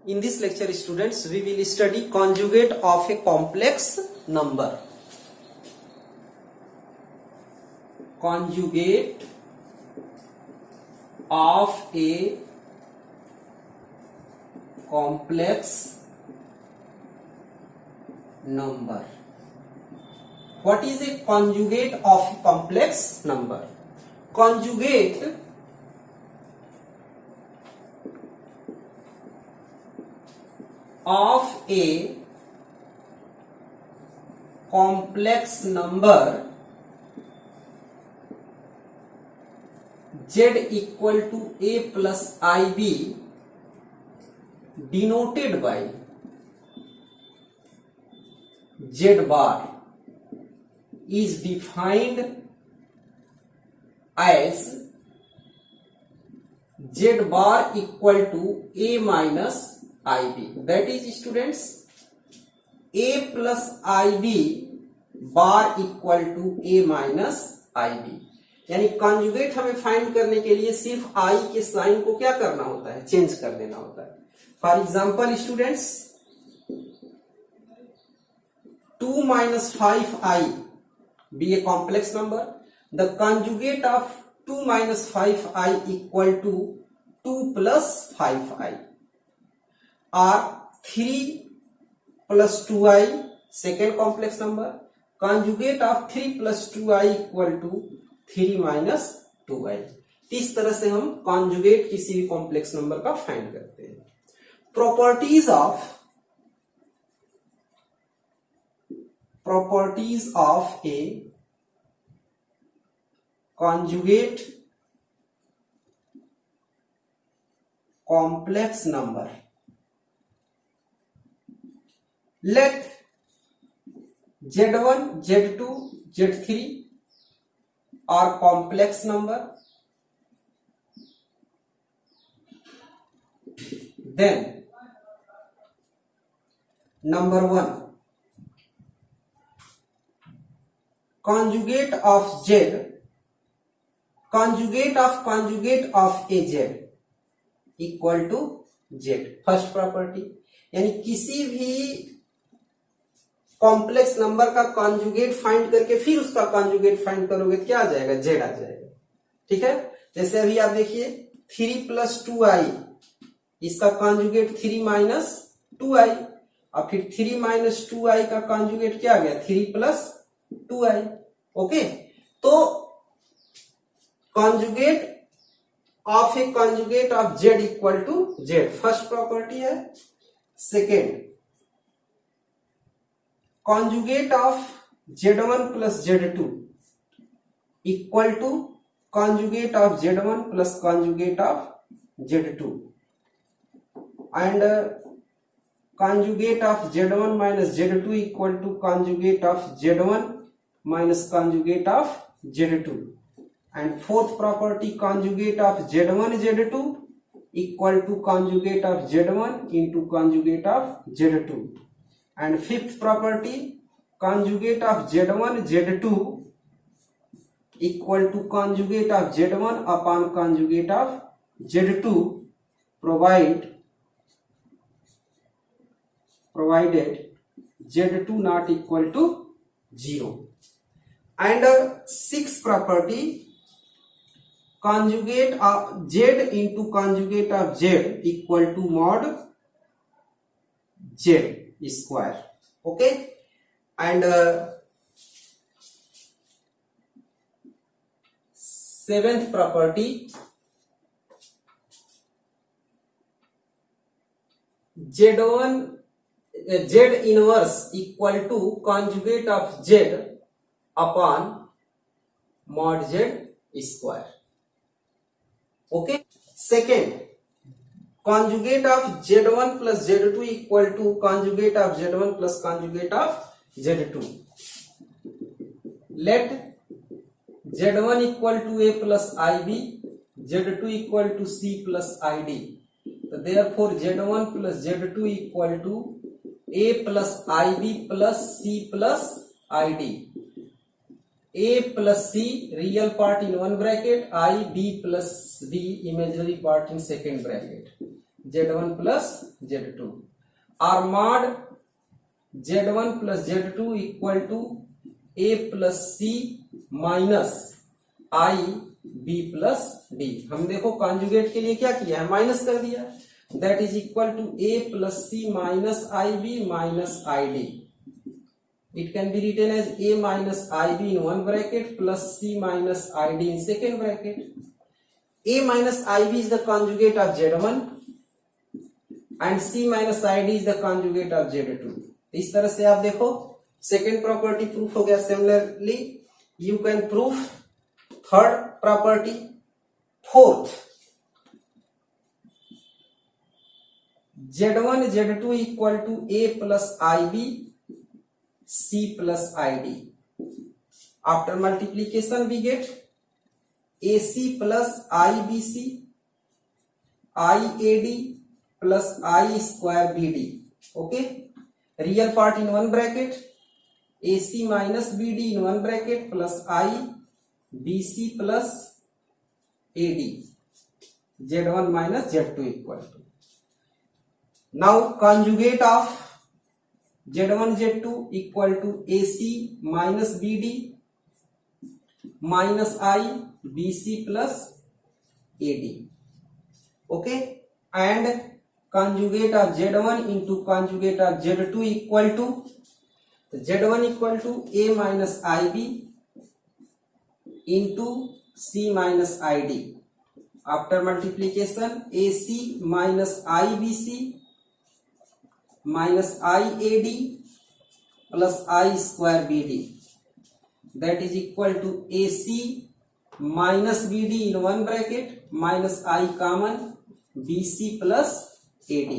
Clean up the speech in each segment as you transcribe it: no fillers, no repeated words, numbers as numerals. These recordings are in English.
In this lecture, students, we will study conjugate of a complex number. Conjugate of a complex number. What is a conjugate of a complex number? Conjugate of a complex number z equal to a plus ib denoted by z bar is defined as z bar equal to a minus ib. That is, students, a plus ib bar equal to a minus ib. यानी conjugate हमें find करने के लिए सिर्फ आई के sign को क्या करना होता है, चेंज कर देना होता है. For example students, 2 minus 5i be a complex number. The conjugate of 2 minus 5i equal to 2 plus 5i, or 3 plus 2i, second complex number. Conjugate of 3 plus 2i equal to 3 minus 2i. इस तरह से हम conjugate किसी भी complex number का find करते हैं. Properties of A conjugate complex number. Let z1, z2, z3 are complex number. Then number 1, conjugate of z, conjugate of a z equal to z. First property, यानी किसी भी complex number का conjugate find करके फिर उसका conjugate find करोगे तो क्या आ जाएगा, z आ जाएगा. ठीक है. जैसे अभी आप देखिए 3 plus 2i, इसका कॉन्जुगेट 3 minus 2i, और फिर 3 minus 2i का कॉन्जुगेट क्या आ गया, 3 plus 2i. ओके. तो conjugate of a conjugate of z equal to z, first property है. Second, conjugate of z1 plus z2 equal to conjugate of z1 plus conjugate of z2, and conjugate of z1 minus z2 equal to conjugate of z1 minus conjugate of z2. And fourth property, conjugate of z1 z2 equal to conjugate of z1 into conjugate of z2. And fifth property, conjugate of z1 z2 equal to conjugate of z1 upon conjugate of z2, provided z2 not equal to 0. And sixth property, conjugate of z into conjugate of z equal to mod z square. Okay. And seventh property, z inverse equal to conjugate of z upon mod z square. Okay. Second, conjugate of z1 plus z2 equal to conjugate of z1 plus conjugate of z2. Let z1 equal to a plus ib, z2 equal to c plus id. So therefore z1 plus z2 equal to a plus ib plus c plus id. a plus c real part in one bracket, I b plus d imaginary part in second bracket, z1 plus Z2 or mod Z1 plus Z2 equal to A plus C minus I B plus D। हम देखो conjugate के लिए क्या किया है, minus कर दिया, that is equal to A plus C minus IB minus ID। It can be written as A minus IB in one bracket plus C minus ID in second bracket। A minus IB is the conjugate of Z1 and C minus ID is the conjugate of Z2। इस तरह से आप देखो second property proof हो गया। Similarly you can proof third property, fourth Z1 Z2 equal to A plus IB C plus ID। After multiplication we get AC plus IBC IAD plus I square BD। okay, real part in one bracket, AC minus BD in one bracket plus I BC plus AD, Z1 minus Z2 equal to। now conjugate of Z1 Z2 equal to AC minus BD minus I BC plus AD। okay, and conjugate of Z1 into conjugate of Z2 equal to Z1 equal to A minus IB into C minus ID। after multiplication AC minus IBC minus IAD plus I square BD, that is equal to AC minus BD in one bracket minus I common BC plus AD।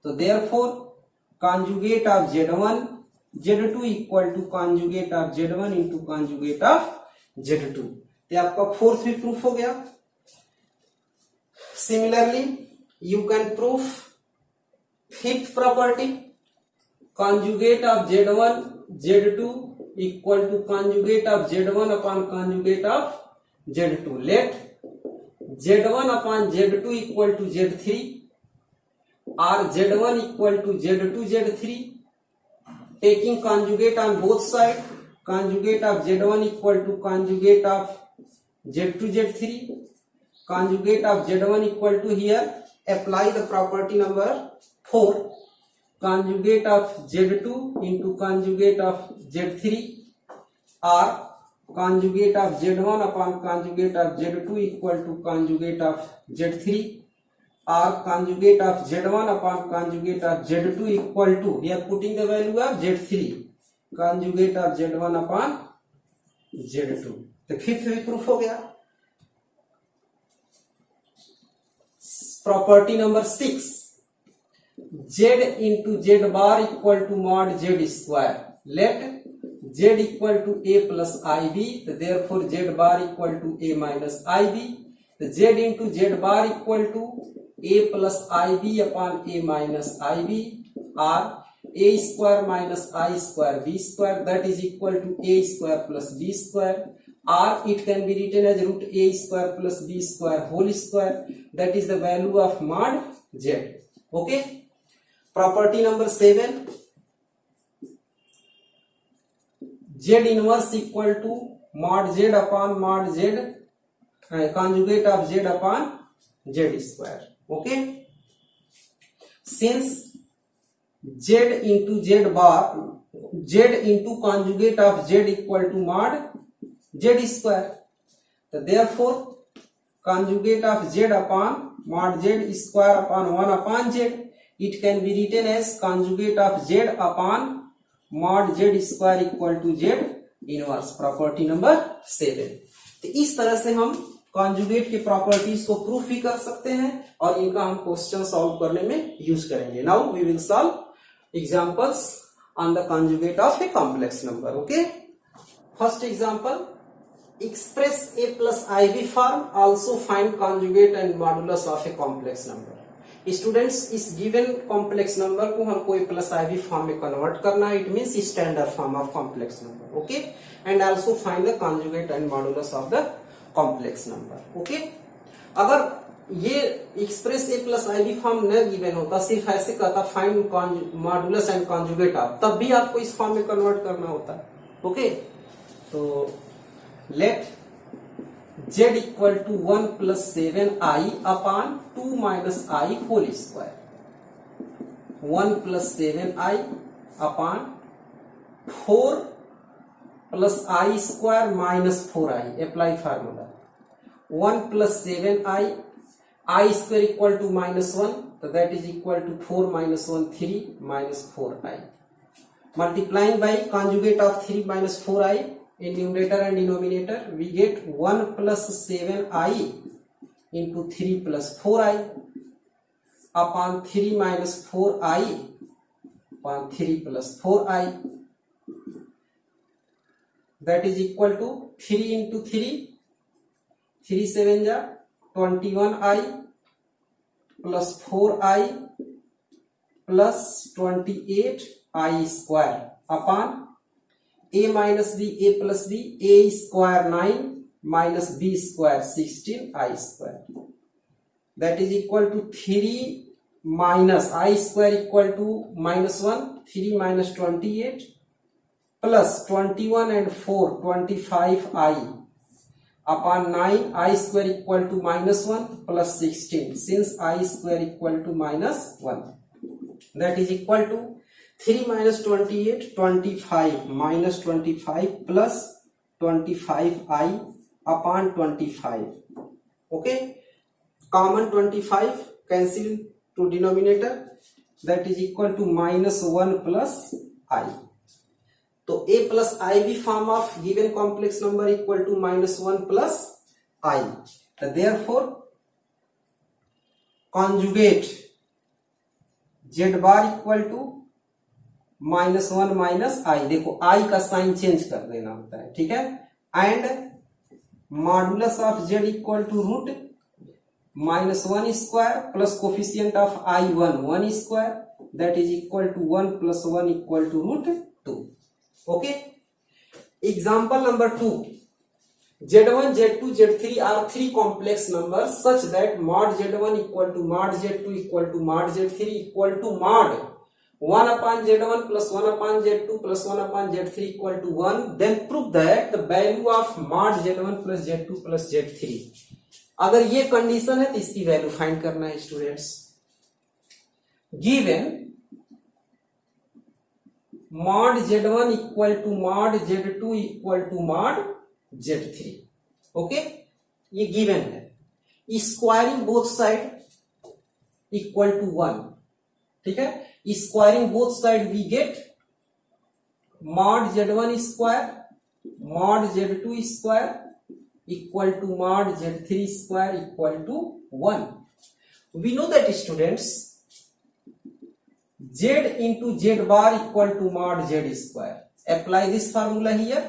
तो therefore conjugate of Z1 Z2 equal to conjugate of Z1 into conjugate of Z2। तो आपका fourth भी proof हो गया। Similarly you can proof fifth property, conjugate of Z1 Z2 equal to conjugate of Z1 upon conjugate of Z2। let Z1 upon Z2 equal to Z3 or Z1 equal to Z2 Z3, taking conjugate on both sides, conjugate of Z1 equal to conjugate of Z2 Z3, conjugate of Z1 equal to, here apply the property number 4, conjugate of Z2 into conjugate of Z3 or conjugate of Z1 upon conjugate of Z2 equal to conjugate of Z3 or conjugate of Z1 upon conjugate of Z2 equal to, we are putting the value of Z3, conjugate of Z1 upon Z2। तो fifth भी proof हो गया। Property number 6, Z into Z bar equal to mod Z square। let Z equal to A plus IB, so therefore Z bar equal to A minus IB। तो Z into Z bar equal to A plus IB upon A minus IB or A square minus I square B square, that is equal to A square plus B square, or it can be written as root A square plus B square whole square, that is the value of mod Z। okay, property number 7, Z inverse equal to mod Z upon mod Z conjugate of Z upon Z square। okay, since Z into Z bar, Z into conjugate of Z equal to mod Z square, so therefore conjugate of Z upon mod Z square upon 1 upon Z, it can be written as conjugate of Z upon mod Z square equal to Z inverse। Property number 7। तो इस तरह से हम conjugate के properties को proof भी कर सकते हैं और इनका हम क्वेश्चन सॉल्व करने में यूज करेंगे। Now we will solve examples on the conjugate of a complex number. Okay, first example, express A plus IB form, also find conjugate and modulus of a complex number। Students, इस given complex number को हमको A plus IB form में convert करना है, it means standard form of complex number. Okay, and also find the conjugate and modulus of the complex number. Okay, अगर ये express ए plus आई भी form न given होता, सिर्फ ऐसे कहता find modulus and conjugate of, तब भी आपको इस फॉर्म में कन्वर्ट करना होता है। ओके, तो let z equal to 1 plus 7i upon 2 minus i whole square, 1 plus 7i upon 4 plus i square minus 4i, apply formula, 1 plus 7i, i square equal to minus 1, तो that is equal to 4 minus 1 3 minus 4i, multiplying by conjugate of 3 minus 4i in numerator and denominator, we get 1 plus 7i into 3 plus 4i upon 3 minus 4i upon 3 plus 4i, that is equal to 3 into 3, 3 7 ja 21i plus 4i plus 28i square upon a minus b, a plus b, a square 9 minus b square 16i square, that is equal to 3 minus I square equal to minus 1, 3 minus 28 plus 21 and 4 25i upon 9, I square equal to minus 1 plus 16, since I square equal to minus 1, that is equal to 3 minus 28 25 minus 25 plus 25i upon 25. Okay, common 25 cancel to denominator, that is equal to minus 1 plus I. तो a plus I भी form of given complex number equal to minus 1 plus I. So therefore conjugate z bar equal to minus 1 minus i, देखो i का sign change कर देना होता है, ठीक है, and modulus of z equal to root minus 1 square plus coefficient of i 1 square, that is equal to 1 plus 1 equal to root 2. Okay, example number 2, z1 z2 z3 are three complex number such that mod z1 equal to mod z2 equal to mod z3 equal to mod 1 upon z1 plus 1 upon z2 plus 1 upon z3 equal to 1, then prove that the value of mod z1 plus z2 plus z3. अगर ये condition है तो इसकी value find करना है students. Given mod z1 equal to mod z2 equal to mod z3. Okay, ये given है. Squaring both side equal to 1, ठीक है, squaring both side we get mod z1 square mod z2 square equal to mod z3 square equal to 1. We know that students z into z bar equal to mod z square. Apply this formula here.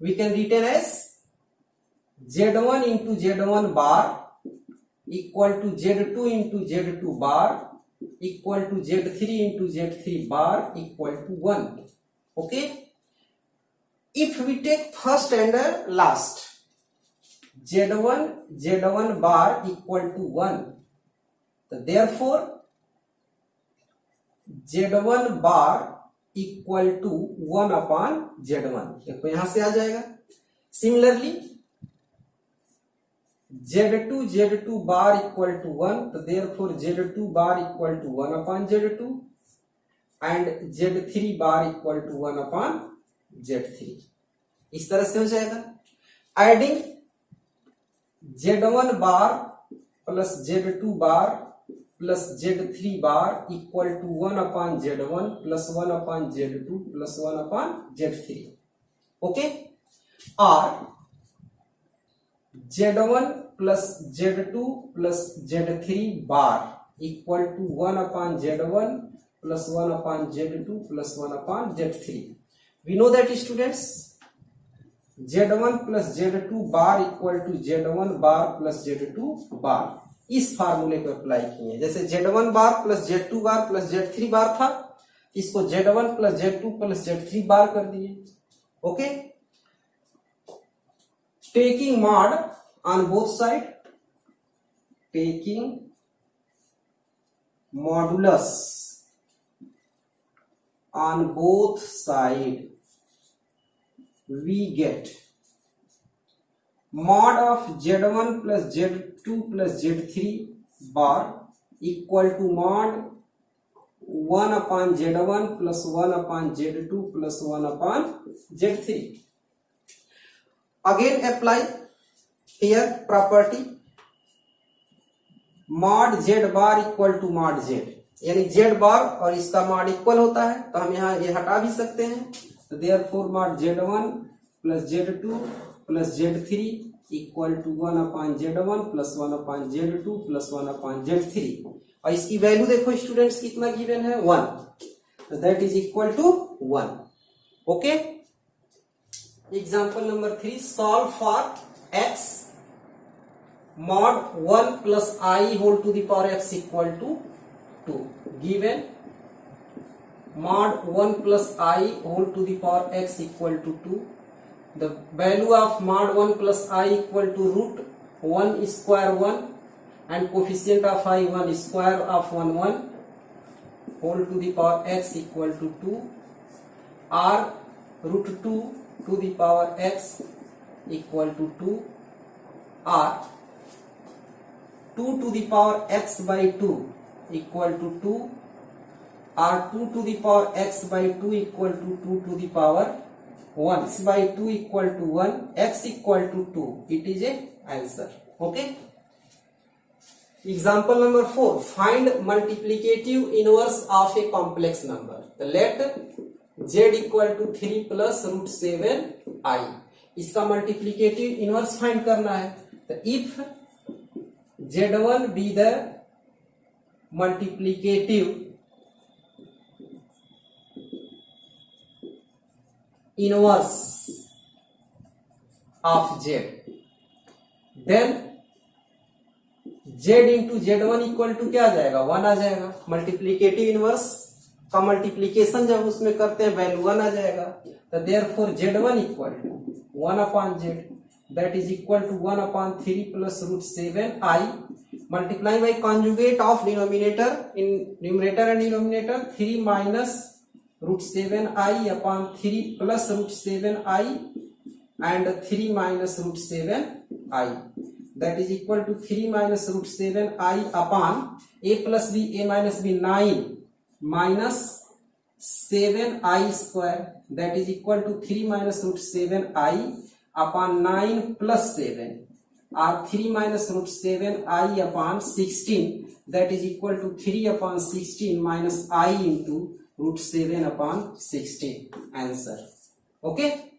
We can written as z1 into z1 bar equal to z2 into z2 bar equal to z3 into z3 bar equal to 1. Okay, if we take first and last, z1 bar equal to 1, so therefore z1 bar equal to 1 upon z1, देखो यहां से आ जाएगा. Similarly z2 bar equal to 1, तो therefore z2 bar equal to 1 upon z2 and z3 bar equal to 1 upon z3. इस तरह से हो जाएगा. Adding z1 bar plus z2 bar plus z3 bar equal to 1 upon z1 plus 1 upon z2 plus 1 upon z3. Okay, or z1 plus z2 plus z3 bar equal to 1 upon z1 plus 1 upon z2 plus 1 upon z3. We know that students z1 plus z2 bar equal to z1 bar plus z2 bar. इस फार्मूले को apply किए. जैसे z1 बार plus z2 बार plus z3 बार था, इसको z1 plus z2 plus z3 बार कर दिए. Okay, taking mod on both side, taking modulus on both side, we get mod of z1 plus z2 plus z3 bar equal to mod 1 upon z1 plus 1 upon z2 plus 1 upon z3. Again apply here property mod z bar equal to mod z, यानी z बार और इसका mod equal होता है तो हम यहाँ ये हटा भी सकते हैं, तो therefore mod z1 plus z2 plus z3 equal to 1 upon z1 plus 1 upon z2 plus 1 upon z3, और इसकी वैल्यू देखो स्टूडेंट्स कितना गिवन है 1, तो that is equal to 1. Okay, example number 3, solve for x mod 1 plus I whole to the power x equal to 2. Given mod 1 plus I whole to the power x equal to 2. The value of mod 1 plus I equal to root 1 square 1 and coefficient of I 1 square of 1 1 whole to the power x equal to 2, or root 2 to the power x equal to 2, or 2 to the power x by 2 equal to 2, or 2 to the power x by 2 equal to 2 to the power 1, x by 2 equal to 1, x equal to 2. It is a answer. Okay. Example number 4, find multiplicative inverse of a complex number. So let z equal to 3 plus root 7 I. इसका multiplicative inverse find करना है, तो if z1 be the multiplicative inverse of z, then z into z1 equal to क्या आ जाएगा 1 आ जाएगा. Multiplicative inverse का मल्टीप्लीकेशन जब उसमें करते हैं वैल्यू 1 आ जाएगा, तो therefore z1 equal to 1 upon z, that is equal to 1 upon 3 plus root 7 I multiplying by conjugate of denominator in numerator and denominator, 3 minus root 7 I upon 3 plus root 7 I and 3 minus root 7 I, that is equal to 3 minus root 7 I upon a plus b, a minus b 9 minus 7 I square, that is equal to 3 minus root 7 I upon 9 plus 7, or 3 minus root 7 I upon 16, that is equal to 3 upon 16 minus I into root 7 upon 16. Answer. Okay.